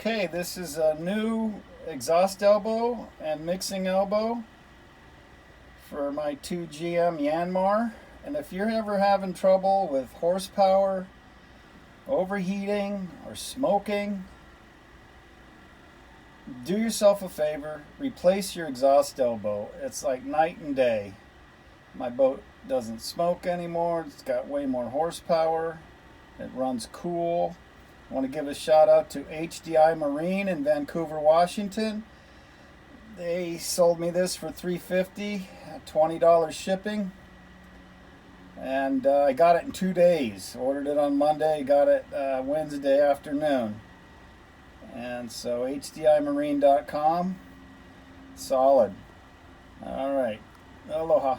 Okay, this is a new exhaust elbow and mixing elbow for my 2GM Yanmar. And if you're ever having trouble with horsepower, overheating, or smoking, do yourself a favor, replace your exhaust elbow. It's like night and day. My boat doesn't smoke anymore, it's got way more horsepower, it runs cool. I want to give a shout out to HDI Marine in Vancouver, Washington. They sold me this for $350, $20 shipping, and I got it in 2 days. Ordered it on Monday, got it Wednesday afternoon. And so HDImarine.com, solid. All right, aloha.